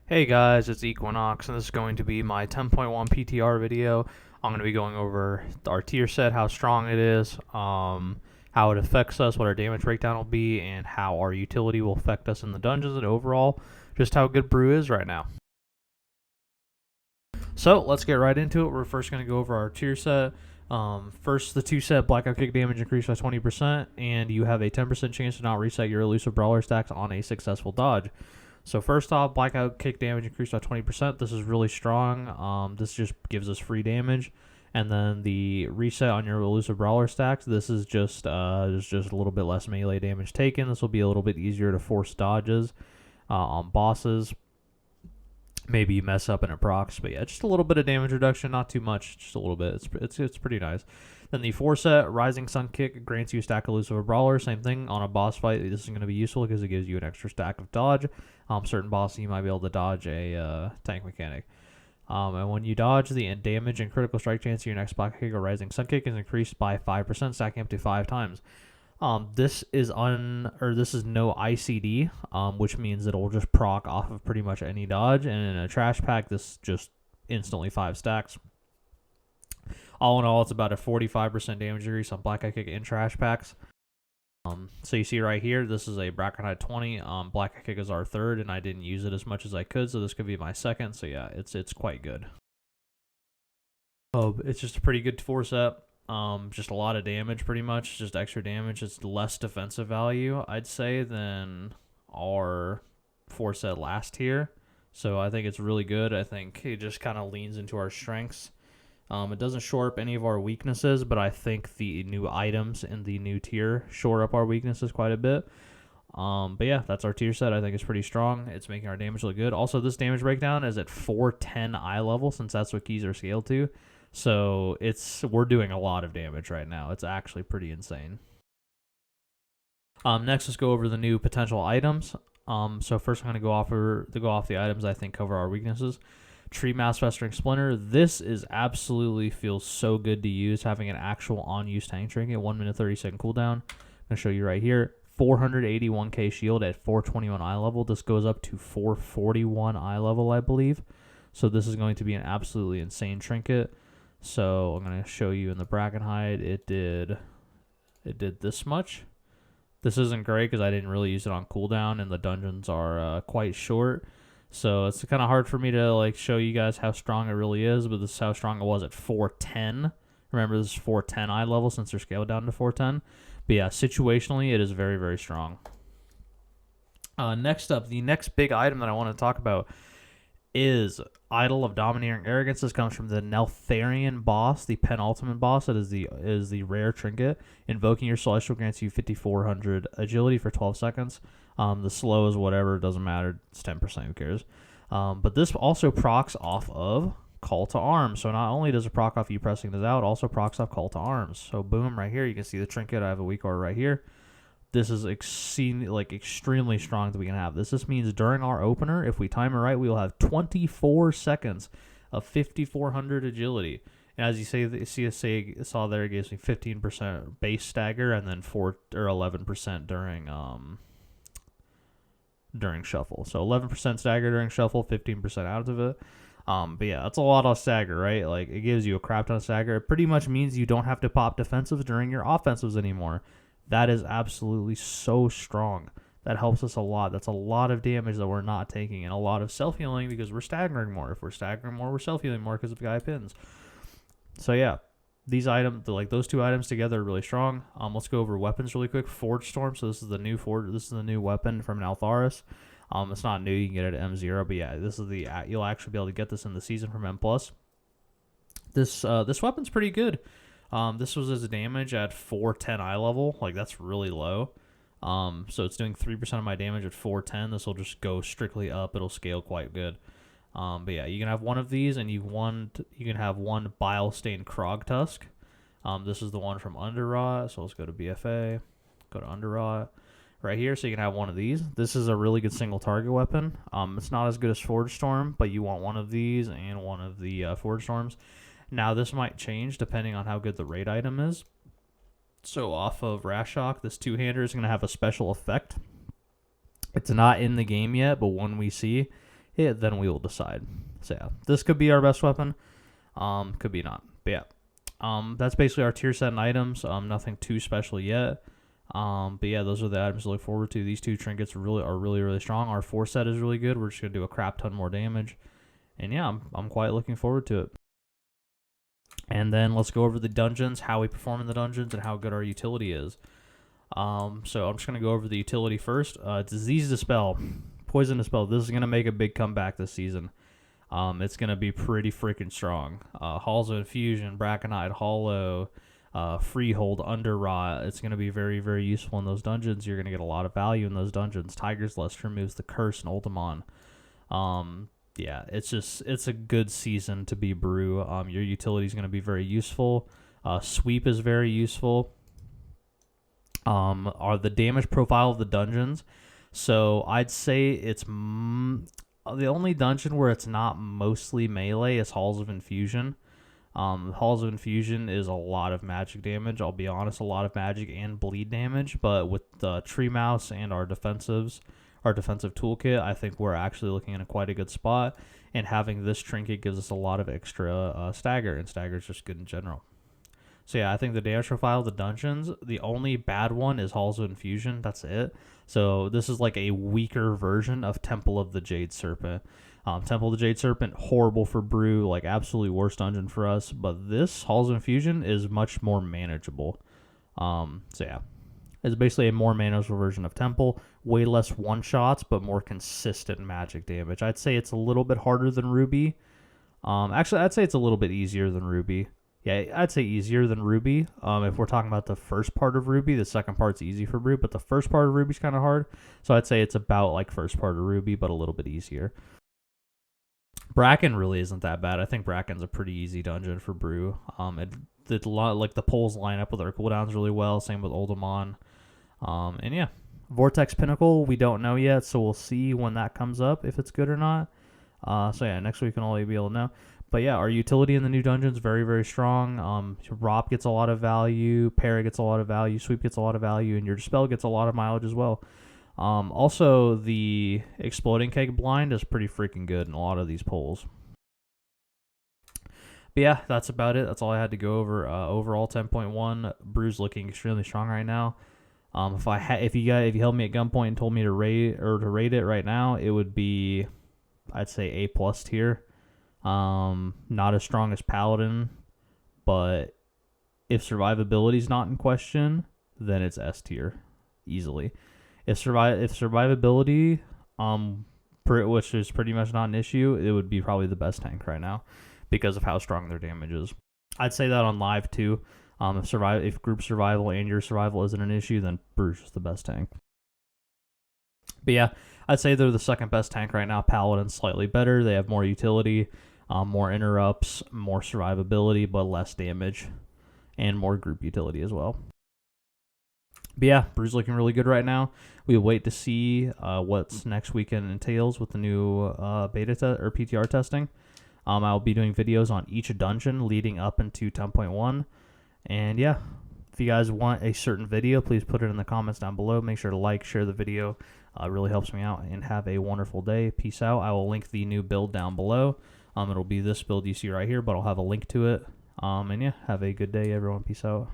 Hey guys, it's Equinox, and this is going to be my 10.1 PTR video. I'm going to be going over our tier set, how strong it is, how it affects us, what our damage breakdown will be, and how our utility will affect us in the dungeons, and overall, just how good Brew is right now. So let's get right into it. We're first going to go over our tier set. First, the 2-set blackout kick damage increased by 20%, and you have a 10% chance to not reset your elusive brawler stacks on a successful dodge. So first off, blackout kick damage increased by 20%. This is really strong. This just gives us free damage. And then the reset on your elusive brawler stacks. This is just there's just a little bit less melee damage taken. This will be a little bit easier to force dodges on bosses. Maybe you mess up and it procs, but yeah, just a little bit of damage reduction, not too much, just a little bit. It's pretty nice. Then the 4-set Rising Sun Kick grants you a stack elusive of Brawler. Same thing on a boss fight. This is going to be useful because it gives you an extra stack of dodge. Certain bosses you might be able to dodge a tank mechanic. And when you dodge, the damage and critical strike chance of your next Black Kick or Rising Sun Kick is increased by 5%, stacking up to 5 times. This is no ICD, which means it'll just proc off of pretty much any dodge. And in a trash pack, this just instantly 5 stacks. All in all, it's about a 45% damage increase on Black Eye Kick in trash packs. So you see right here, this is a Dragonflight 20. Black Eye Kick is our third, and I didn't use it as much as I could, so this could be my second. So yeah, it's quite good. It's just a pretty good 4-set. Just a lot of damage, pretty much, just extra damage. It's less defensive value, I'd say, than our 4-set last tier. So I think it's really good. I think it just kind of leans into our strengths. It doesn't shore up any of our weaknesses, but I think the new items in the new tier shore up our weaknesses quite a bit. But yeah, that's our tier set. I think it's pretty strong. It's making our damage look good. Also, this damage breakdown is at 410 eye level, since that's what keys are scaled to. So we're doing a lot of damage right now. It's actually pretty insane. Next, let's go over the new potential items. So first, I'm going to go off the items I think cover our weaknesses. Tree Mass Festering Splinter. This is absolutely feels so good to use, having an actual on-use tank trinket. 1 minute 30-second cooldown. I'm going to show you right here. 481k shield at 421 eye level. This goes up to 441 eye level, I believe. So this is going to be an absolutely insane trinket. So I'm going to show you in the Dragonflight. It did this much. This isn't great because I didn't really use it on cooldown, and the dungeons are quite short. So it's kind of hard for me to show you guys how strong it really is, but this is how strong it was at 410. Remember, this is 410 eye level since they're scaled down to 410. But yeah, situationally, it is very, very strong. Next up, the next big item that I want to talk about is Idol of Domineering Arrogance. This comes from the Neltharion boss, the penultimate boss. That is the rare trinket. Invoking your Celestial grants you 5,400 agility for 12 seconds. The slow is whatever, it doesn't matter. It's 10%, who cares? But this also procs off of Call to Arms. So not only does it proc off you pressing this out, also procs off Call to Arms. So boom, right here, you can see the trinket. I have a weak aura right here. This is extremely strong that we can have this. This means during our opener, if we time it right, we will have 24 seconds of 5,400 agility. And as you saw there, it gives me 15% base stagger and then 11% during shuffle. So 11% stagger during shuffle, 15% out of it. But yeah, that's a lot of stagger, right? Like, it gives you a crap ton of stagger. It pretty much means you don't have to pop defensives during your offensives anymore. That is absolutely so strong. That helps us a lot. That's a lot of damage that we're not taking, and a lot of self-healing because we're staggering more. If we're staggering more, we're self-healing more because of guy pins. So yeah, these items, those two items together, are really strong. Let's go over weapons really quick. Forge Storm. So this is the new weapon from Altharis. It's not new. You can get it at M0, but yeah, you'll actually be able to get this in the season from M+. This weapon's pretty good. This was as damage at 410 eye level. That's really low. So it's doing 3% of my damage at 410. This will just go strictly up. It'll scale quite good. But yeah, you can have one of these, and you can have one Bile Stained Krog Tusk. This is the one from Underrot. So let's go to BFA, go to Underrot right here. So you can have one of these. This is a really good single target weapon. It's not as good as Forge Storm, but you want one of these and one of the Forge Storms. Now, this might change depending on how good the raid item is. So off of Rashok, this two-hander is going to have a special effect. It's not in the game yet, but when we see, then we will decide. So yeah, this could be our best weapon. Could be not. But yeah, that's basically our tier set and items. Nothing too special yet. But yeah, those are the items to look forward to. These two trinkets are really strong. Our 4 set is really good. We're just gonna do a crap ton more damage, and yeah, I'm quite looking forward to it. And then let's go over the dungeons, how we perform in the dungeons, and how good our utility is. So I'm just gonna go over the utility first. Disease Dispel, Poison Dispel. This is gonna make a big comeback this season. It's gonna be pretty freaking strong. Halls of Infusion, Braconite, Hollow, Freehold, Underrot. It's going to be very useful in those dungeons. You're going to get a lot of value in those dungeons. Tiger's Lust removes the curse and Ultimon. Yeah, it's a good season to be Brew. Your utility is going to be very useful. Sweep is very useful. Are the damage profile of the dungeons. So I'd say it's the only dungeon where it's not mostly melee is Halls of Infusion. Halls of Infusion is a lot of magic damage. I'll be honest, a lot of magic and bleed damage. But with the Tree Mouse and our defensive toolkit, I think we're actually looking in quite a good spot. And having this trinket gives us a lot of extra stagger, and stagger is just good in general. So yeah, I think the damage profile of the dungeons, the only bad one is Halls of Infusion. That's it. So this is like a weaker version of Temple of the Jade Serpent. Temple of the Jade Serpent, horrible for Brew, like absolutely worst dungeon for us. But this Halls of Infusion is much more manageable. So yeah, it's basically a more manageable version of Temple. Way less one-shots, but more consistent magic damage. I'd say it's a little bit harder than Ruby. Actually, I'd say it's a little bit easier than Ruby. Yeah, I'd say easier than Ruby. If we're talking about the first part of Ruby, the second part's easy for Brew, but the first part of Ruby's kind of hard. So I'd say it's about like first part of Ruby, but a little bit easier. Bracken really isn't that bad. I think Bracken's a pretty easy dungeon for Brew. It like the poles line up with our cooldowns really well. Same with Oldemon. And yeah, Vortex Pinnacle, we don't know yet, so we'll see when that comes up if it's good or not. So yeah, next week we'll only be able to know. But yeah, our utility in the new dungeon's very strong. Rop gets a lot of value, Para gets a lot of value, Sweep gets a lot of value, and your Dispel gets a lot of mileage as well. Also, the Exploding Keg blind is pretty freaking good in a lot of these polls. But yeah, that's about it. That's all I had to go over. Overall, 10.1. Brew's looking extremely strong right now. If you held me at gunpoint and told me to rate it right now, it would be, I'd say A+ tier. Not as strong as Paladin, but if survivability is not in question, then it's S tier easily. If survivability, which is pretty much not an issue, it would be probably the best tank right now because of how strong their damage is. I'd say that on live too. If group survival and your survival isn't an issue, then Brew's just the best tank. But yeah, I'd say they're the second best tank right now. Paladin's slightly better. They have more utility, more interrupts, more survivability, but less damage, and more group utility as well. But yeah, Brew's looking really good right now. We wait to see what's next weekend entails with the new beta or PTR testing. I'll be doing videos on each dungeon leading up into 10.1. And yeah, if you guys want a certain video, please put it in the comments down below. Make sure to like, share the video. It really helps me out. And have a wonderful day. Peace out. I will link the new build down below. It'll be this build you see right here, but I'll have a link to it. And yeah, have a good day, everyone. Peace out.